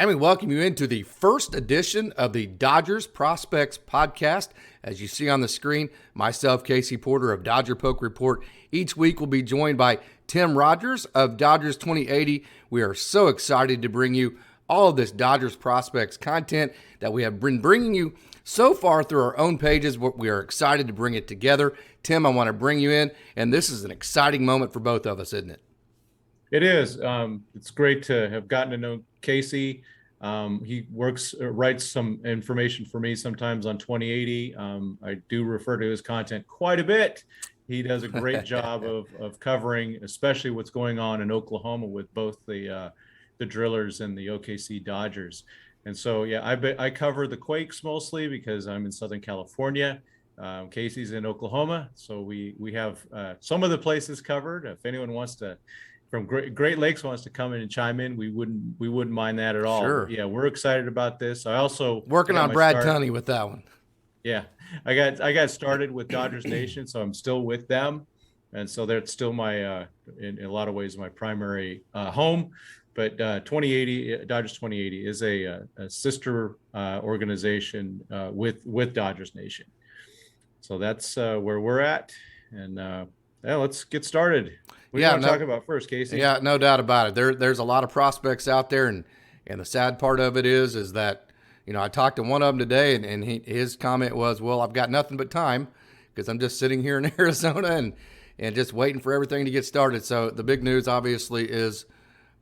And we welcome you into the first edition of the Dodgers Prospects Podcast. As you see on the screen, myself, Casey Porter of Dodger Poke Report. Each week we'll be joined by Tim Rogers of Dodgers 2080. We are so excited to bring you all of this Dodgers Prospects content that we have been bringing you so far through our own pages. We are excited to bring it together. Tim, I want to bring you in, and this is an exciting moment for both of us, isn't it? It is. It's great to have gotten to know Casey. He writes some information for me sometimes on 2080. I do refer to his content quite a bit. He does a great job of covering, especially what's going on in Oklahoma with both the Drillers and the OKC Dodgers. And so, yeah, I cover the Quakes mostly because I'm in Southern California. Casey's in Oklahoma, so we have some of the places covered. If anyone wants to, from Great Lakes wants to come in and chime in, we wouldn't mind that at all. Sure. Yeah, we're excited about this. I also working on Brad Tunney with that one. Yeah, I got started with Dodgers Nation, so I'm still with them, and so that's still my in a lot of ways my primary home. But 2080 Dodgers 2080 is a sister organization with Dodgers Nation. So that's where we're at, and let's get started. What do you want to talk about first, Casey? Yeah, no doubt about it. There's a lot of prospects out there, and the sad part of it is that, you know, I talked to one of them today, and his comment was, well, I've got nothing but time because I'm just sitting here in Arizona and just waiting for everything to get started. So the big news, obviously, is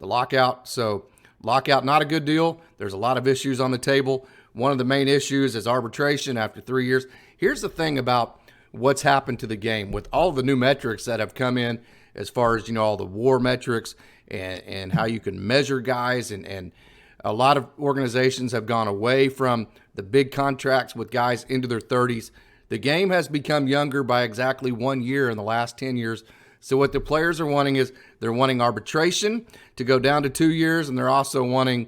the lockout. So lockout, not a good deal. There's a lot of issues on the table. One of the main issues is arbitration after 3 years. Here's the thing about what's happened to the game with all the new metrics that have come in, as far as, you know, all the WAR metrics and how you can measure guys. And a lot of organizations have gone away from the big contracts with guys into their 30s. The game has become younger by exactly 1 year in the last 10 years. So what the players are wanting is they're wanting arbitration to go down to 2 years, and they're also wanting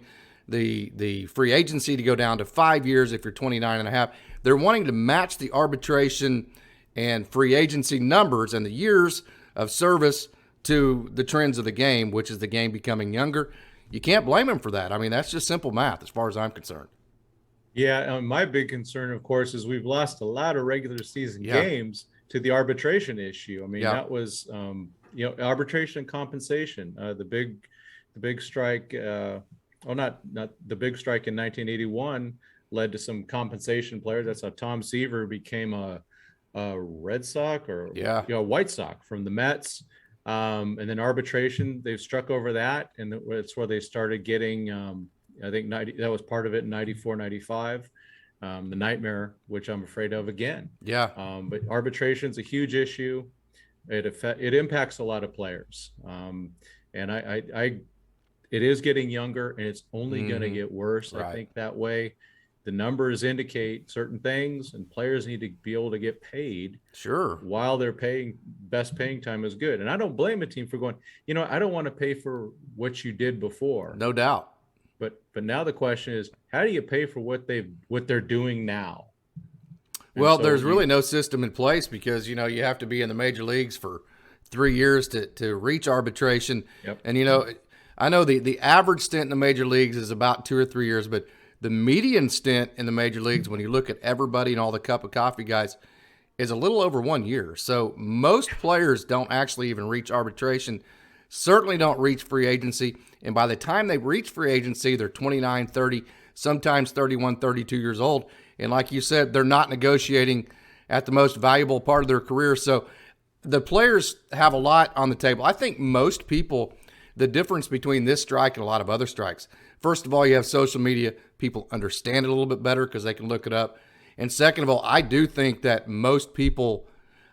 the free agency to go down to 5 years if you're 29 and a half. They're wanting to match the arbitration and free agency numbers and the years of service to the trends of the game, which is the game becoming younger. You can't blame them for that. I mean, that's just simple math as far as I'm concerned. Yeah, my big concern, of course, is we've lost a lot of regular season games to the arbitration issue. I mean, that was, arbitration and compensation. The big strike, not the big strike in 1981 led to some compensation players. That's how Tom Seaver became a Red Sox or White Sox from the Mets. And then arbitration, they've struck over that. And it's where they started getting, I think that was part of it in 94, 95. The nightmare, which I'm afraid of again. Yeah. But arbitration's a huge issue. It impacts a lot of players. And it is getting younger, and it's only going to get worse. Right. I think that way. The numbers indicate certain things, and players need to be able to get paid. Sure. While they're paying, best paying time is good. And I don't blame a team for going, I don't want to pay for what you did before. No doubt. But now the question is, how do you pay for what they're doing now? Well, there's really no system in place because, you have to be in the major leagues for 3 years to reach arbitration. Yep. And, I know the average stint in the major leagues is about 2 or 3 years, but the median stint in the major leagues, when you look at everybody and all the cup of coffee guys, is a little over 1 year. So most players don't actually even reach arbitration, certainly don't reach free agency. And by the time they reach free agency, they're 29, 30, sometimes 31, 32 years old. And like you said, they're not negotiating at the most valuable part of their career. So the players have a lot on the table. I think most people, the difference between this strike and a lot of other strikes, first of all, you have social media. People understand it a little bit better because they can look it up. And second of all, I do think that most people,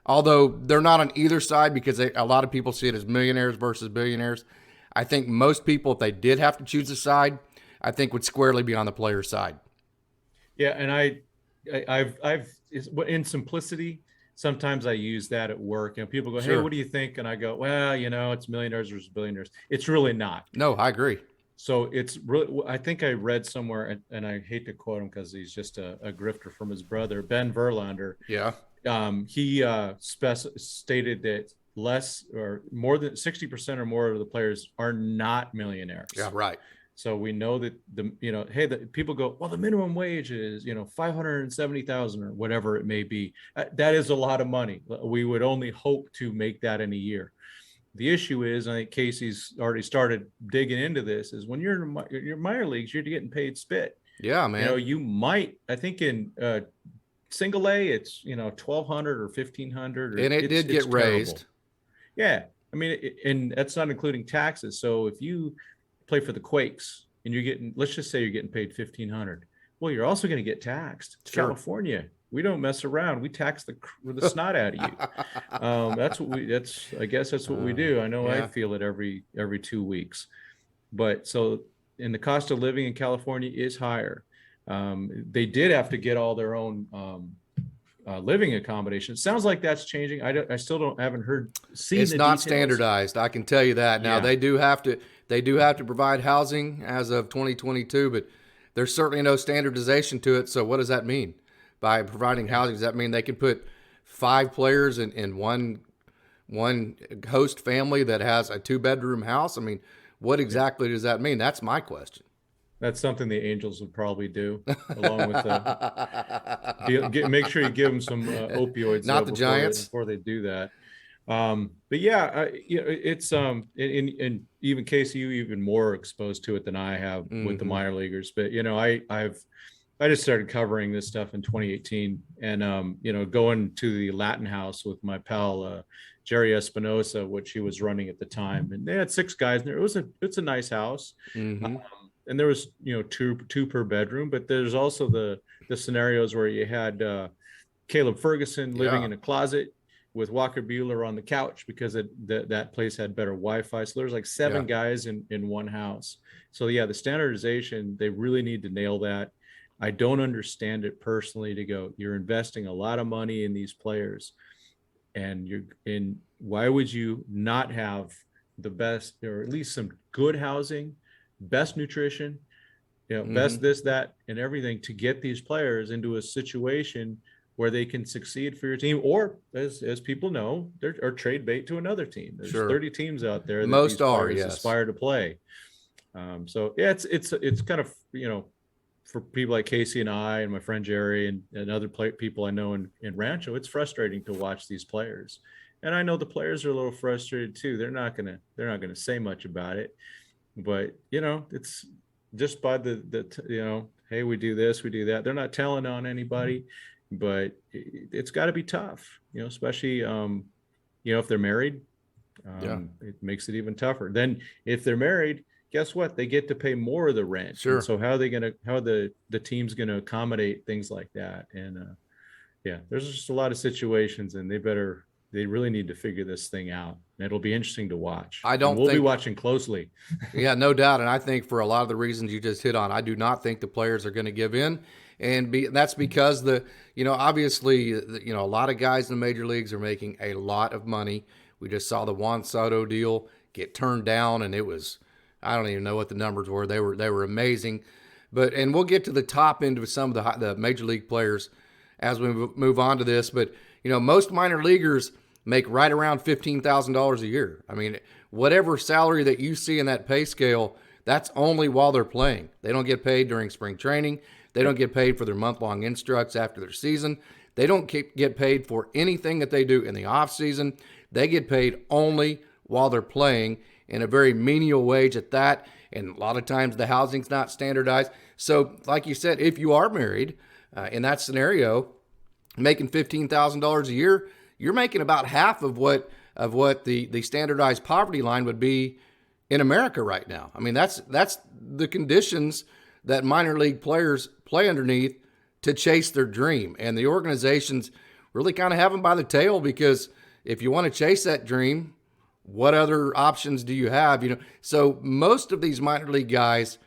although they're not on either side because a lot of people see it as millionaires versus billionaires, I think most people, if they did have to choose a side, I think would squarely be on the player's side. Yeah, and I've in simplicity, sometimes I use that at work. People go, "Hey, what do you think?" And I go, "Well, it's millionaires versus billionaires." It's really not. No, I agree. So it's really, I think I read somewhere, and I hate to quote him because he's just a grifter from his brother, Ben Verlander. Yeah. He stated that less or more than 60% or more of the players are not millionaires. Yeah, right. So we know that hey, the people go, well, the minimum wage is, 570,000 or whatever it may be. That is a lot of money. We would only hope to make that in a year. The issue is, I think Casey's already started digging into this, is when you're in your minor leagues, you're getting paid spit. Yeah, man. You might, I think in single A, it's, 1,200 or 1,500. And it did get raised. Yeah. I mean, and that's not including taxes. So if you play for the Quakes and you're getting, let's just say you're getting paid 1,500. Well, you're also going to get taxed. It's Sure. California. We don't mess around. We tax the snot out of you. I guess that's what we do. I know I feel it every 2 weeks. But so, and the cost of living in California is higher. They did have to get all their own living accommodations. Sounds like that's changing. I still haven't seen. It's not standardized. I can tell you that. Now they do have to provide housing as of 2022, but there's certainly no standardization to it. So what does that mean? By providing housing, does that mean they can put 5 players in one host family that has a 2-bedroom house? I mean, what exactly does that mean? That's my question. That's something the Angels would probably do, along with make sure you give them some opioids. Not the Giants before they do that. But yeah, it's and even Casey, you even more exposed to it than I have with the minor leaguers. But I just started covering this stuff in 2018, and going to the Latin House with my pal Jerry Espinosa, which he was running at the time, and they had 6 guys in there. It's a nice house. And there was, 2 per bedroom, but there's also the scenarios where you had Caleb Ferguson living in a closet with Walker Buehler on the couch because that place had better Wi-Fi. So there's like 7 guys in one house. So yeah, the standardization, they really need to nail that. I don't understand it personally to go, you're investing a lot of money in these players, and why would you not have the best, or at least some good housing, best nutrition, best this, that, and everything to get these players into a situation where they can succeed for your team, or as people know, they're trade bait to another team. There's 30 teams out there that most are aspire to play. So yeah, it's kind of, for people like Casey and I and my friend Jerry and other people I know in Rancho, it's frustrating to watch these players. And I know the players are a little frustrated too. They're not gonna say much about it. But it's just by the hey, we do this, we do that. They're not telling on anybody, but it's got to be tough, especially if they're married. It makes it even tougher. Then if they're married, guess what? They get to pay more of the rent. Sure. And so how the team's gonna accommodate things like that? And there's just a lot of situations, and they really need to figure this thing out. And it'll be interesting to watch. We'll be watching closely. Yeah, no doubt. And I think for a lot of the reasons you just hit on, I do not think the players are going to give in. And that's because obviously, a lot of guys in the major leagues are making a lot of money. We just saw the Juan Soto deal get turned down, and it was, I don't even know what the numbers were. They were amazing. And we'll get to the top end of some of the major league players as we move on to this. But most minor leaguers make right around $15,000 a year. I mean, whatever salary that you see in that pay scale, that's only while they're playing. They don't get paid during spring training. They don't get paid for their month-long instructs after their season. They don't get paid for anything that they do in the off season. They get paid only while they're playing, in a very menial wage at that. And a lot of times the housing's not standardized. So like you said, if you are married in that scenario, making $15,000 a year, you're making about half of what the standardized poverty line would be in America right now. I mean, that's the conditions that minor league players play underneath to chase their dream. And the organizations really kind of have them by the tail, because if you want to chase that dream, what other options do you have? So most of these minor league guys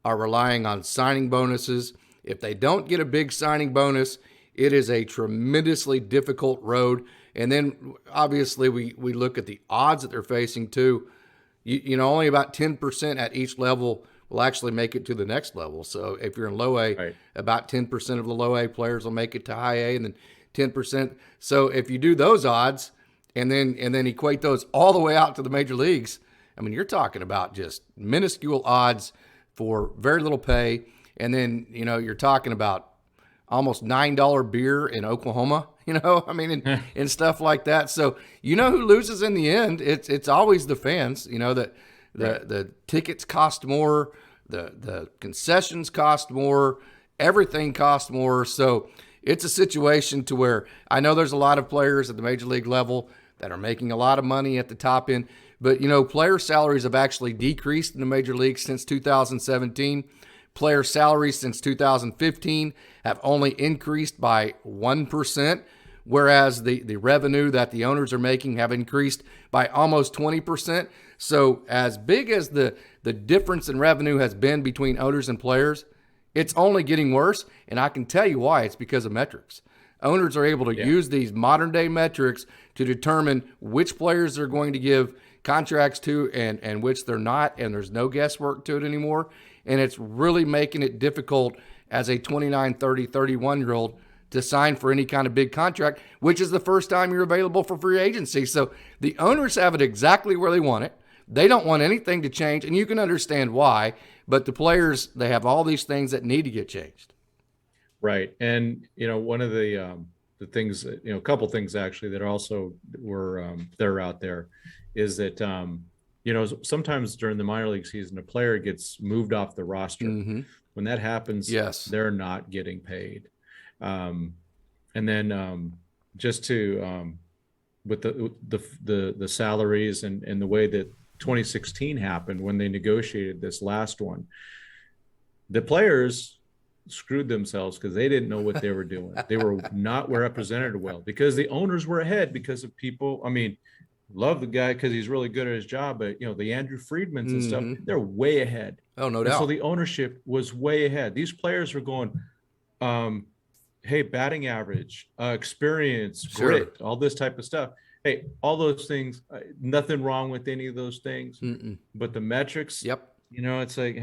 are relying on signing bonuses. If they don't get a big signing bonus, it is a tremendously difficult road. And then obviously we look at the odds that they're facing too. Only about 10% at each level will actually make it to the next level. So if you're in low A, right, about 10% of the low A players will make it to high A, and then 10%. So if you do those odds and then equate those all the way out to the major leagues, I mean, you're talking about just minuscule odds for very little pay. And then, you're talking about almost $9 beer in Oklahoma, and stuff like that. So, who loses in the end? It's always the fans, that the tickets cost more, the concessions cost more, everything costs more. So it's a situation to where I know there's a lot of players at the major league level that are making a lot of money at the top end, but player salaries have actually decreased in the major leagues since 2017. Player salaries since 2015 have only increased by 1%, whereas the revenue that the owners are making have increased by almost 20%. So as big as the difference in revenue has been between owners and players, it's only getting worse, and I can tell you why. It's because of metrics. Owners are able to use these modern-day metrics to determine which players they're going to give contracts to and which they're not, and there's no guesswork to it anymore. And it's really making it difficult as a 29, 30, 31-year-old to sign for any kind of big contract, which is the first time you're available for free agency. So the owners have it exactly where they want it. They don't want anything to change, and you can understand why. But the players, they have all these things that need to get changed. Right. And, one of the things, a couple things actually that also were that are out there is that, sometimes during the minor league season, a player gets moved off the roster. Mm-hmm. When that happens, they're not getting paid. And then just to with the salaries and the way that 2016 happened when they negotiated this last one, the players screwed themselves because they didn't know what they were doing. They were not represented well because the owners were ahead because of people. I mean, love the guy because he's really good at his job, but the Andrew Friedmans and stuff, they're way ahead. Oh, no doubt. So the ownership was way ahead. These players were going, hey, batting average, experience, grit, all this type of stuff. Hey, all those things, nothing wrong with any of those things. But the metrics, it's like,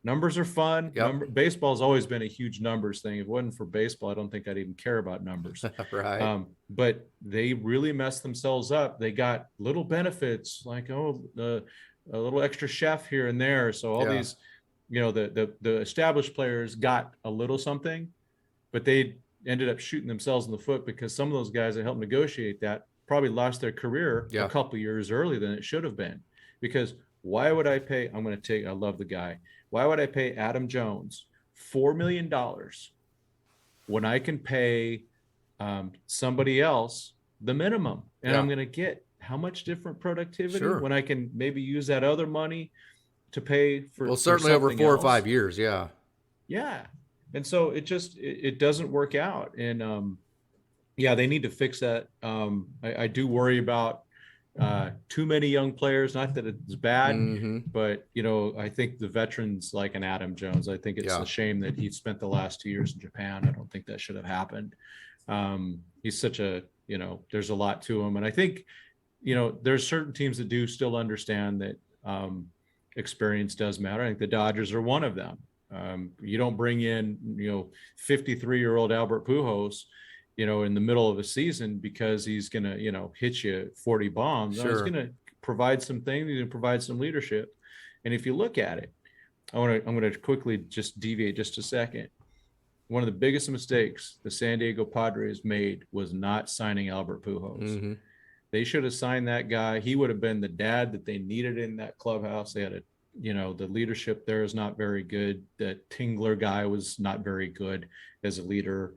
numbers are fun. Baseball has always been a huge numbers thing. If it wasn't for baseball, I don't think I'd even care about numbers. Right. But they really messed themselves up. They got little benefits like, a little extra chef here and there. So all these, the established players got a little something, but they ended up shooting themselves in the foot because some of those guys that helped negotiate that probably lost their career a couple of years earlier than it should have been. Because why would I pay? I love the guy. Why would I pay Adam Jones $4 million when I can pay somebody else the minimum? And I'm going to get how much different productivity when I can maybe use that other money to pay for. Well, certainly over 4 or 5 years. Yeah. Yeah. And so it doesn't work out. And they need to fix that. I do worry about too many young players. Not that it's bad, but I think the veterans like an Adam Jones, I think it's a shame that he spent the last 2 years in Japan. I don't think that should have happened. He's such a, there's a lot to him. And I think, there's certain teams that do still understand that experience does matter. I think the Dodgers are one of them. You don't bring in, 53-year-old Albert Pujols, in the middle of a season because he's going to, hit you 40 bombs. No, he's going to provide some things. He's going to provide some leadership. And if you look at it, I'm going to quickly just deviate just a second. One of the biggest mistakes the San Diego Padres made was not signing Albert Pujols. They should have signed that guy. He would have been the dad that they needed in that clubhouse. They had the leadership there is not very good. That Tingler guy was not very good as a leader.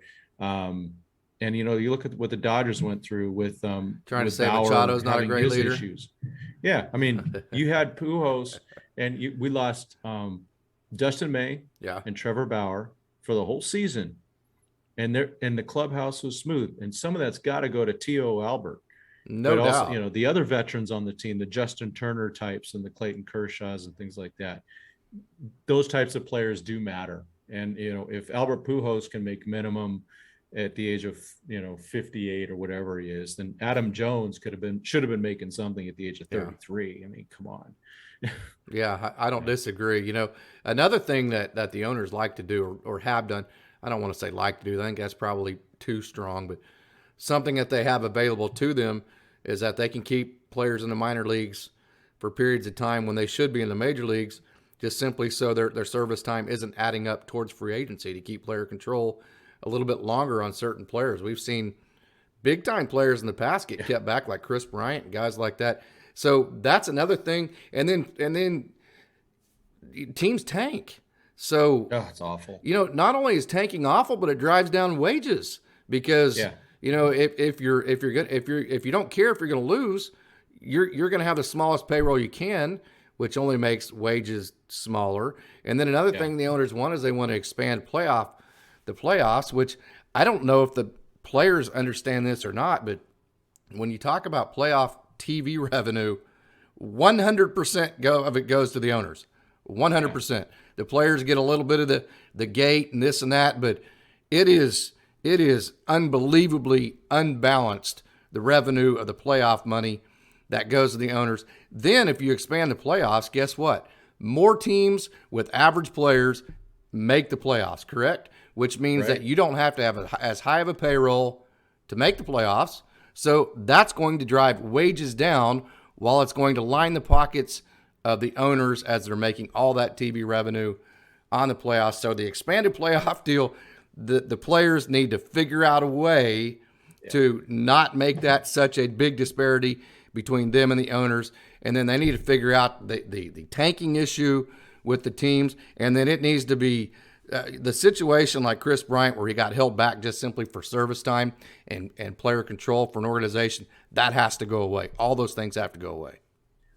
And you look at what the Dodgers went through with trying to say Bauer Machado's not a great leader. Issues. Yeah, I mean, you had Pujols, and we lost Dustin May and Trevor Bauer for the whole season, and the clubhouse was smooth. And some of that's got to go to T.O. Albert. No but doubt. Also, the other veterans on the team, the Justin Turner types and the Clayton Kershaws and things like that, those types of players do matter. And, if Albert Pujols can make minimum at the age of, 58 or whatever he is, then Adam Jones should have been making something at the age of 33. I mean, come on. I don't disagree. Another thing that the owners like to do or have done, I don't want to say like to do, I think that's probably too strong, but something that they have available to them is that they can keep players in the minor leagues for periods of time when they should be in the major leagues, just simply so their service time isn't adding up towards free agency to keep player control a little bit longer on certain players. We've seen big time players in the past get kept back, like Chris Bryant and guys like that. So that's another thing. And then teams tank. So it's awful. Not only is tanking awful, but it drives down wages because if you don't care if you're going to lose, you're going to have the smallest payroll you can, which only makes wages smaller. And then another thing the owners want is they want to expand the playoffs, which I don't know if the players understand this or not, but when you talk about playoff TV revenue, 100% of it goes to the owners. 100%. The players get a little bit of the gate and this and that, but it is unbelievably unbalanced, the revenue of the playoff money that goes to the owners. Then if you expand the playoffs, guess what? More teams with average players make the playoffs, correct? Which means that you don't have to have as high of a payroll to make the playoffs. So that's going to drive wages down while it's going to line the pockets of the owners as they're making all that TV revenue on the playoffs. So the expanded playoff deal, the players need to figure out a way to not make that such a big disparity between them and the owners. And then they need to figure out the tanking issue with the teams. And then it needs to be the situation like Chris Bryant, where he got held back just simply for service time and player control for an organization. That has to go away. All those things have to go away.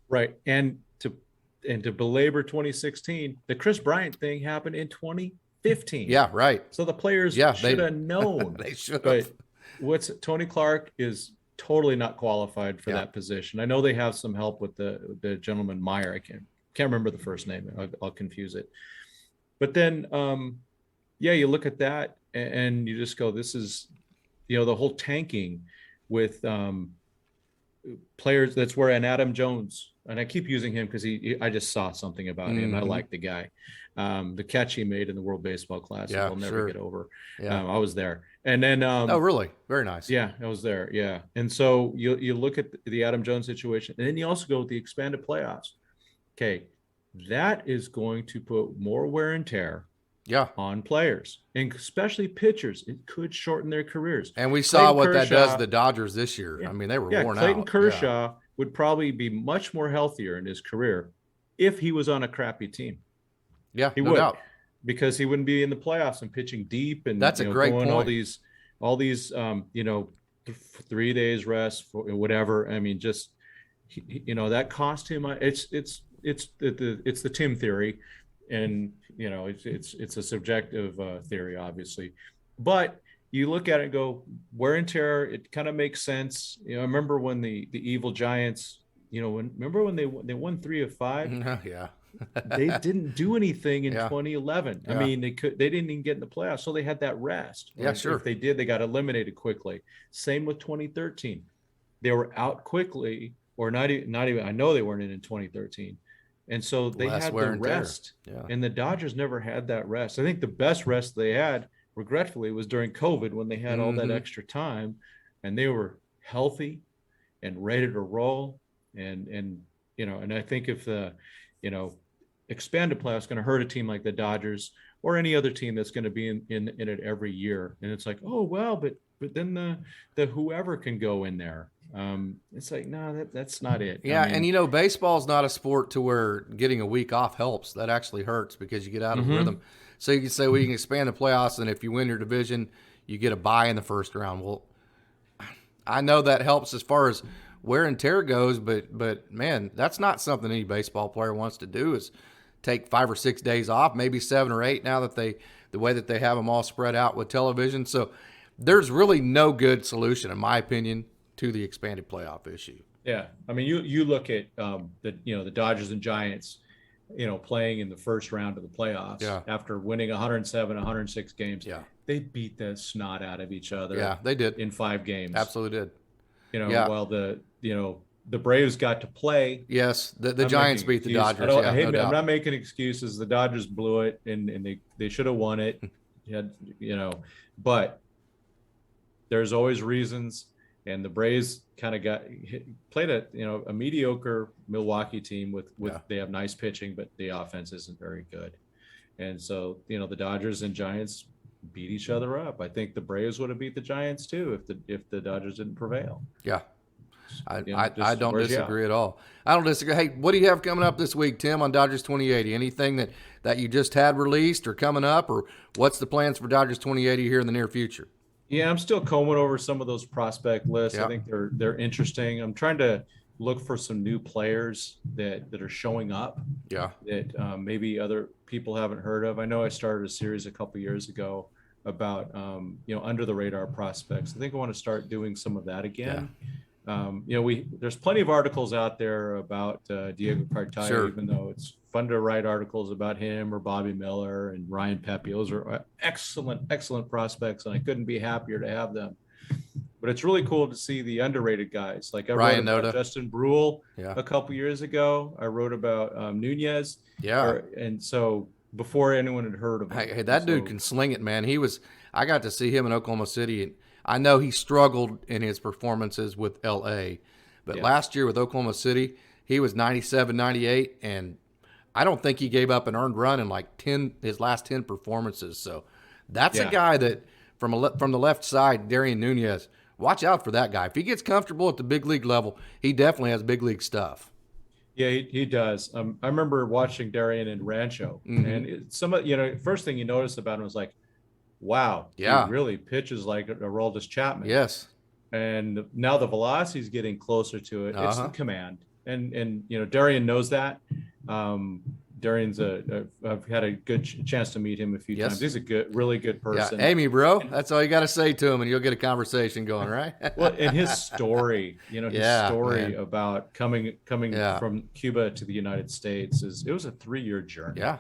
Right. And to belabor 2016, the Chris Bryant thing happened in 2015. Yeah, right. So the players should have known. They should have. But Tony Clark is totally not qualified for that position. I know they have some help with the gentleman Meyer. I can't remember the first name. I'll confuse it. But then, you look at that and you just go, this is, the whole tanking with players. That's where an Adam Jones, and I keep using him because I just saw something about him. I like the guy. The catch he made in the World Baseball Classic, I'll never get over. Yeah. I was there. And then, oh, really? Very nice. Yeah, I was there. Yeah. And so you look at the Adam Jones situation, and then you also go with the expanded playoffs. Okay. That is going to put more wear and tear on players, and especially pitchers. It could shorten their careers. And we saw what that does to the Dodgers this year. I mean, they were worn out. Clayton Kershaw would probably be much more healthier in his career if he was on a crappy team. Yeah, he would, because he wouldn't be in the playoffs and pitching deep and that's a great point. All these 3 days rest for whatever. I mean, just that cost him. It's the Tim theory, and it's a subjective theory, obviously, but you look at it and go, wear and tear. It kind of makes sense. I remember when the evil Giants, remember when they won 3 of 5? Yeah. They didn't do anything in 2011. I mean, they didn't even get in the playoffs, so they had that rest. Yeah, sure. If they did, they got eliminated quickly. Same with 2013. They were out quickly, or not even. I know they weren't in 2013. And so they had the rest, and the Dodgers never had that rest. I think the best rest they had, regretfully, was during COVID when they had all that extra time, and they were healthy and ready to roll. And I think if the expanded playoffs is going to hurt a team like the Dodgers or any other team that's going to be in it every year, and it's like, oh well, but then the whoever can go in there. It's like, no, that's not it. Yeah. I mean, and baseball's not a sport to where getting a week off helps. That actually hurts because you get out of rhythm. So you can say, well, you can expand the playoffs, and if you win your division, you get a bye in the first round. Well, I know that helps as far as wear and tear goes, but man, that's not something any baseball player wants to do, is take 5 or 6 days off, maybe 7 or 8 now that the way that they have them all spread out with television. So there's really no good solution, in my opinion, to the expanded playoff issue. Yeah. I mean, you look at the Dodgers and Giants, playing in the first round of the playoffs after winning 107, 106 games. Yeah. They beat the snot out of each other. Yeah, they did. In 5 games. Absolutely did. While the Braves got to play. Yes, the Giants beat the Dodgers. I'm not making excuses. The Dodgers blew it, and they should have won it. But there's always reasons. and the Braves kind of played a mediocre Milwaukee team with they have nice pitching, but the offense isn't very good. And so, the Dodgers and Giants beat each other up. I think the Braves would have beat the Giants too if the Dodgers didn't prevail. Yeah. I don't disagree at all. I don't disagree. Hey, what do you have coming up this week, Tim, on Dodgers 2080? Anything that you just had released or coming up, or what's the plans for Dodgers 2080 here in the near future? Yeah, I'm still combing over some of those prospect lists. Yeah. I think they're interesting. I'm trying to look for some new players that are showing up. Yeah. That maybe other people haven't heard of. I know I started a series a couple years ago about under the radar prospects. I think I want to start doing some of that again. Yeah. There's plenty of articles out there about Diego Cartaya, sure. Even though it's fun to write articles about him or Bobby Miller and Ryan Pepe. Those are excellent prospects, and I couldn't be happier to have them. But it's really cool to see the underrated guys. Like I wrote about Justin Brule a couple years ago. I wrote about Nunez. Yeah. And so before anyone had heard of him. Hey, that dude can sling it, man. I got to see him in Oklahoma City, and I know he struggled in his performances with LA, but last year with Oklahoma City, he was 97, 98, and I don't think he gave up an earned run in like his last 10 performances. So that's a guy that from the left side, Darien Nunez, watch out for that guy. If he gets comfortable at the big league level, he definitely has big league stuff. Yeah, he does. I remember watching Darien in Rancho, and first thing you notice about him was like, wow, he really pitches like Aroldis Chapman. Yes. And now the velocity is getting closer to it. It's the command, and Darien knows that. Darien's I've had a good chance to meet him a few times. He's a really good person. Yeah, Amy, bro, that's all you got to say to him, and you'll get a conversation going, right? Well, and his story, story about coming from Cuba to the United States it was a 3-year journey. Yeah.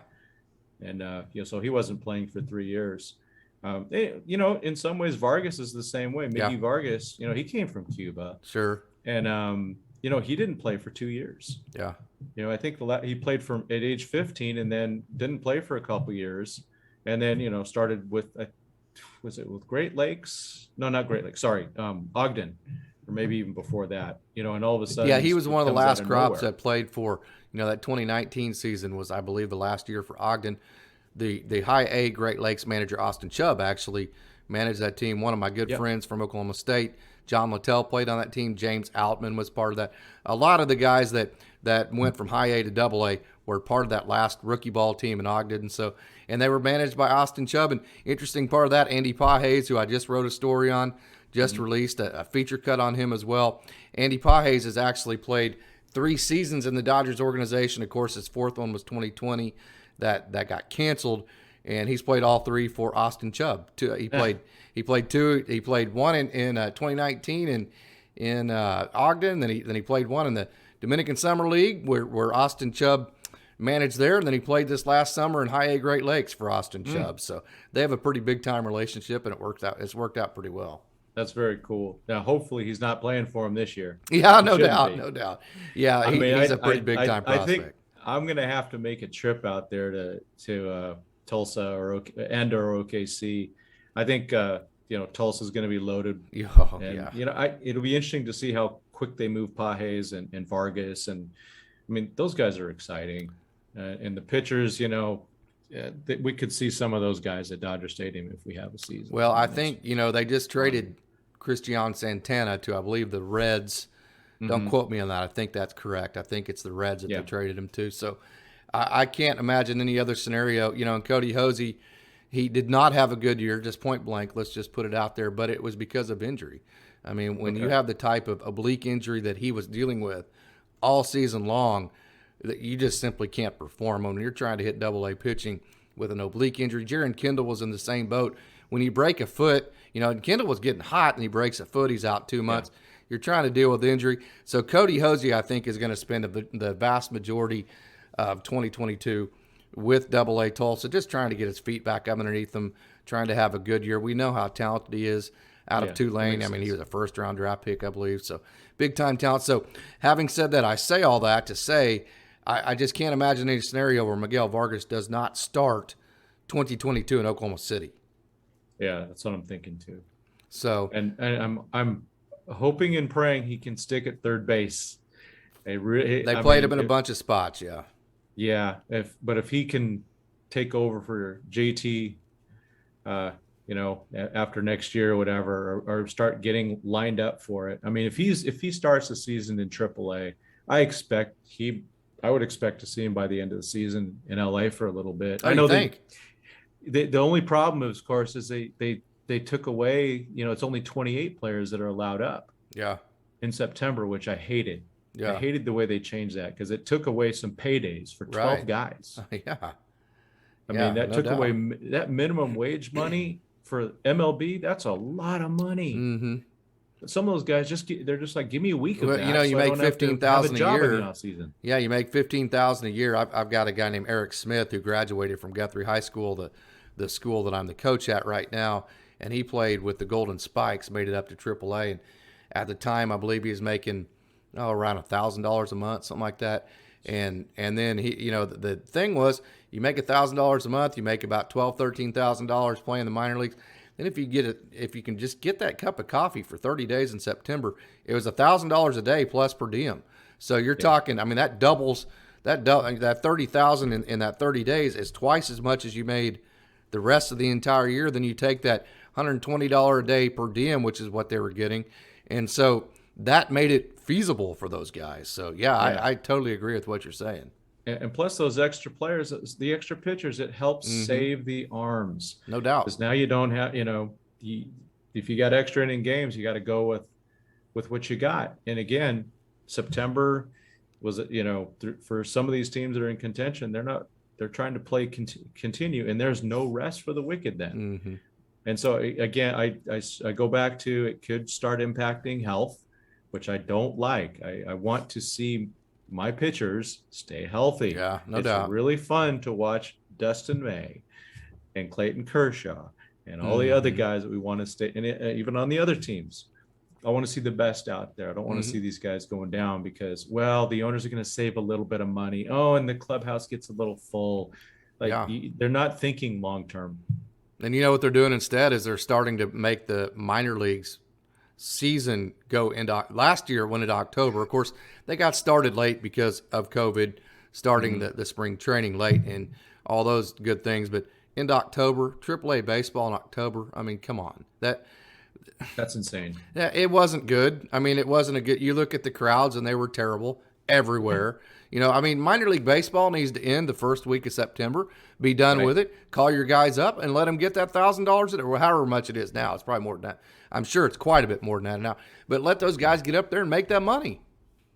And so he wasn't playing for 3 years. In some ways, Vargas is the same way. Mickey Vargas, he came from Cuba. Sure. And he didn't play for 2 years. Yeah. I think he played at age 15 and then didn't play for a couple years, and then started with was it with Great Lakes? No, not Great Lakes. Sorry, Ogden, or maybe even before that. And all of a sudden, he was one of the last crops that played for. That 2019 season was, I believe, the last year for Ogden. The high A Great Lakes manager Austin Chubb actually managed that team. One of my good friends from Oklahoma State, John Littell, played on that team. James Altman was part of that. A lot of the guys that went from high A to double A were part of that last rookie ball team in Ogden. And they were managed by Austin Chubb. And interesting part of that, Andy Pages, who I just wrote a story on, just released a feature cut on him as well. Andy Pages has actually played 3 seasons in the Dodgers organization. Of course, his 4th one was 2020 that got canceled. And he's played all 3 for Austin Chubb. He played 2. He played 1 in 2019 in Ogden. Then he played 1 in the Dominican Summer League where Austin Chubb managed there. And then he played this last summer in High A Great Lakes for Austin Chubb. So they have a pretty big time relationship, and it's worked out pretty well. That's very cool. Now, hopefully, he's not playing for him this year. Yeah, no doubt. Yeah, he's a pretty big time prospect. I think I'm going to have to make a trip out there to Tulsa or OKC. I think Tulsa is going to be loaded. It'll be interesting to see how quick they move Pages and Vargas, and I mean those guys are exciting. And the pitchers, we could see some of those guys at Dodger Stadium if we have a season. Well, I think they just traded Christian Santana to, I believe, the Reds. Don't quote me on that. I think that's correct. I think it's the Reds that they traded him to. So I can't imagine any other scenario. And Cody Hosey, he did not have a good year, just point blank. Let's just put it out there. But it was because of injury. I mean, when you have the type of oblique injury that he was dealing with all season long, that you just simply can't perform. When you're trying to hit double A pitching with an oblique injury, Jaron Kendall was in the same boat. When you break a foot, Kendall was getting hot and he breaks a foot, he's out 2 months. You're trying to deal with injury. So Cody Hosey, I think, is going to spend the vast majority of 2022 with Double A Tulsa, just trying to get his feet back up underneath him, trying to have a good year. We know how talented he is out of Tulane. I mean, he was a first-round draft pick, I believe. So big-time talent. So having said that, I say all that to say I just can't imagine any scenario where Miguel Vargas does not start 2022 in Oklahoma City. Yeah, that's what I'm thinking too. So and I'm hoping and praying he can stick at third base. They played him in a bunch of spots. Yeah. Yeah. If he can take over for JT, after next year or whatever, or start getting lined up for it. I mean, if he starts the season in AAA, I would expect to see him by the end of the season in LA for a little bit. I know the only problem, of course, is they took away, it's only 28 players that are allowed up. Yeah. In September, which I hated. Yeah. I hated the way they changed that because it took away some paydays for 12 guys. Yeah. I mean, that took away that minimum wage money for MLB. That's a lot of money. Mm-hmm. Some of those guys they're just like, give me a week of that. You make $15,000 a year. Season. Yeah, you make $15,000 a year. I've got a guy named Eric Smith who graduated from Guthrie High School, the school that I'm the coach at right now, and he played with the Golden Spikes, made it up to AAA, and at the time I believe he was making around $1,000 a month, something like that. And then he, the thing was, you make $1,000 a month, you make about $12,000-$13,000 playing the minor leagues. Then if you can just get that cup of coffee for 30 days in September, it was $1,000 a day plus per diem. So you're talking, I mean, that doubles that 30,000 in that 30 days is twice as much as you made the rest of the entire year. Then you take that $120 a day per diem, which is what they were getting, and so that made it feasible for those guys. So I totally agree with what you're saying. And plus those extra players, the extra pitchers, it helps save the arms. No doubt. Because now you don't have, if you got extra inning games, you got to go with what you got. And again, September was, for some of these teams that are in contention, they're trying to play continue, and there's no rest for the wicked then. Mm-hmm. And so again, I go back to, it could start impacting health, which I don't like. I want to see my pitchers stay healthy. Yeah, no doubt. It's really fun to watch Dustin May and Clayton Kershaw and all the other guys that we want to stay, and even on the other teams. I want to see the best out there. I don't want to see these guys going down because, the owners are going to save a little bit of money. Oh, and the clubhouse gets a little full. They're not thinking long term. And you know what they're doing instead is they're starting to make the minor leagues season go into last year went into October. Of course, they got started late because of COVID, starting the spring training late and all those good things. But into October, AAA baseball in October. I mean, come on, that's insane. Yeah, it wasn't good. I mean, it wasn't a good. You look at the crowds and they were terrible everywhere. Minor league baseball needs to end the first week of September. Be done with it. Call your guys up and let them get that $1,000 or however much it is now. It's probably more than that. I'm sure it's quite a bit more than that now. But let those guys get up there and make that money.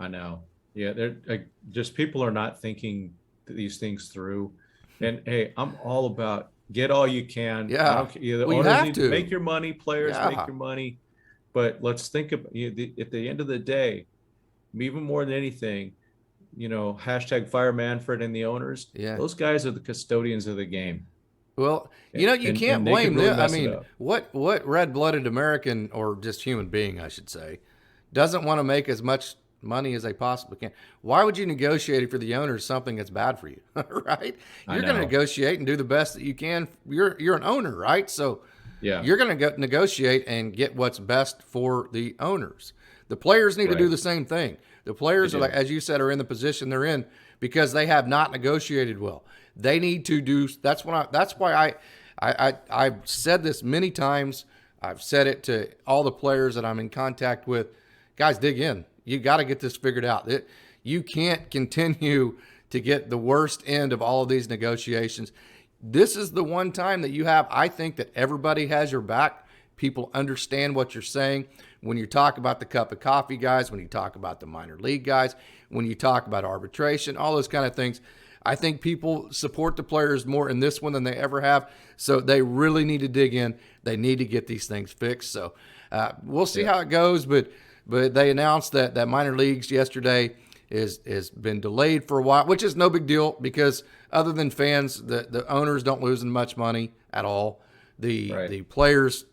I know. Yeah, they're just people are not thinking these things through. And hey, I'm all about get all you can. Yeah, the you have to make your money. Players make your money. But let's think of at the end of the day, even more than anything, hashtag fire Manfred and the owners. Yeah, those guys are the custodians of the game. Well, you can't blame them. I mean, what red-blooded American or just human being, I should say, doesn't want to make as much money as they possibly can? Why would you negotiate for the owners something that's bad for you, right? You're going to negotiate and do the best that you can. You're an owner, right? So you're going to go negotiate and get what's best for the owners. The players need to do the same thing. The players, are as you said, are in the position they're in because they have not negotiated well. They need to do. That's why I've said this many times. I've said it to all the players that I'm in contact with. Guys, dig in. You got to get this figured out. You can't continue to get the worst end of all of these negotiations. This is the one time that you have. I think that everybody has your back. People understand what you're saying. When you talk about the cup of coffee guys, when you talk about the minor league guys, when you talk about arbitration, all those kind of things, I think people support the players more in this one than they ever have. So they really need to dig in. They need to get these things fixed. So we'll see how it goes. But they announced that minor leagues yesterday is been delayed for a while, which is no big deal because other than fans, the owners don't lose much money at all. The players,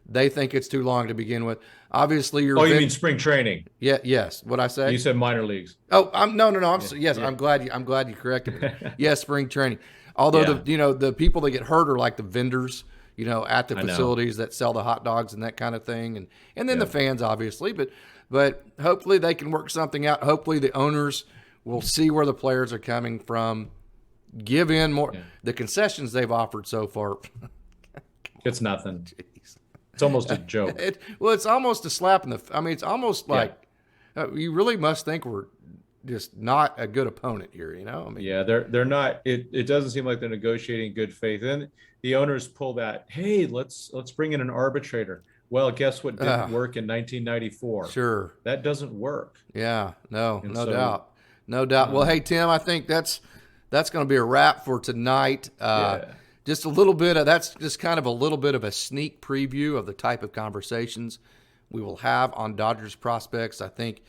they think it's too long to begin with. Obviously, you mean spring training? Yeah. Yes. What I say? You said minor leagues. Oh, no. I'm glad you corrected me. Yes, spring training. Although the people that get hurt are like the vendors. at the facilities that sell the hot dogs and that kind of thing. And then the fans, obviously, but hopefully they can work something out. Hopefully the owners will see where the players are coming from, give in more. The concessions they've offered so far. It's nothing. Jeez. It's almost a joke. It's almost a slap in the. I mean, it's almost like you really must think we're just not a good opponent here. I mean, they're not. It doesn't seem like they're negotiating good faith. And the owners pull that. Hey, let's bring in an arbitrator. Well, guess what didn't work in 1994? Sure, that doesn't work. Yeah, no doubt. Well, hey Tim, I think that's going to be a wrap for tonight. Just a little bit of that's just kind of a little bit of a sneak preview of the type of conversations we will have on Dodgers prospects. I think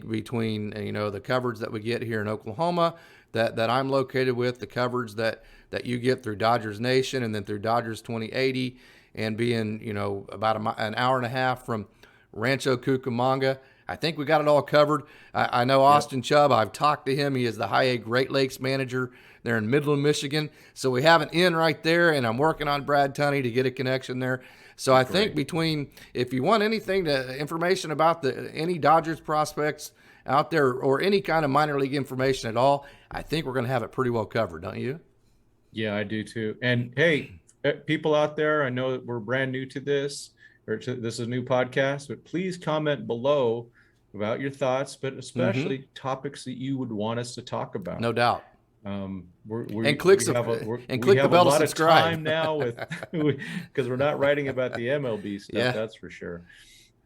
between the coverage that we get here in Oklahoma that I'm located with, the coverage that you get through Dodgers Nation and then through Dodgers 2080, and being about an hour and a half from Rancho Cucamonga, I think we got it all covered. I know Austin Chubb. I've talked to him. He is the High A Great Lakes manager there in Midland, Michigan. So we have an in right there, and I'm working on Brad Tunney to get a connection there. So I think if you want information about any Dodgers prospects out there or any kind of minor league information at all, I think we're going to have it pretty well covered, don't you? Yeah, I do too. And hey, people out there, I know that we're brand new to this, this is a new podcast, but please comment below about your thoughts, but especially topics that you would want us to talk about. No doubt. And click the bell to subscribe. Time now because we're not writing about the MLB stuff, that's for sure.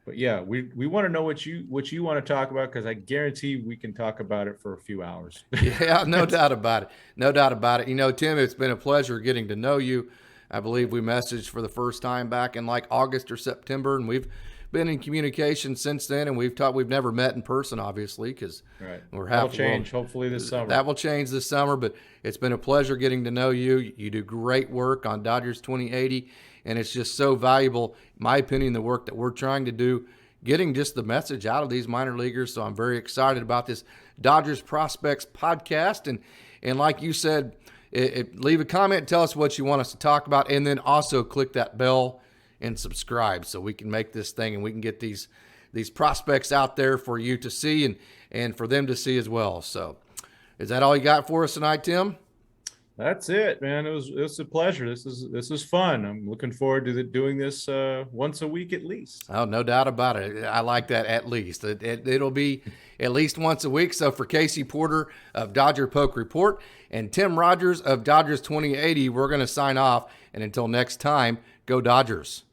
But yeah, we want to know what you want to talk about, because I guarantee we can talk about it for a few hours. Yeah, no doubt about it. No doubt about it. Tim, it's been a pleasure getting to know you. I believe we messaged for the first time back in like August or September, and we've been in communication since then, and we've never met in person, obviously, because we're half. That'll change hopefully this summer. That will change this summer, but it's been a pleasure getting to know you. You do great work on Dodgers 2080, and it's just so valuable, in my opinion, the work that we're trying to do, getting just the message out of these minor leaguers. So I'm very excited about this Dodgers Prospects podcast, and like you said, leave a comment, tell us what you want us to talk about, and then also click that bell and subscribe so we can make this thing and we can get these prospects out there for you to see and for them to see as well. So is that all you got for us tonight, Tim? That's it, man. It was a pleasure. This is fun. I'm looking forward to doing this once a week at least. Oh, no doubt about it. I like that, at least. It'll be at least once a week. So for Casey Porter of Dodger Poke Report and Tim Rogers of Dodgers 2080, we're going to sign off. And until next time, go Dodgers.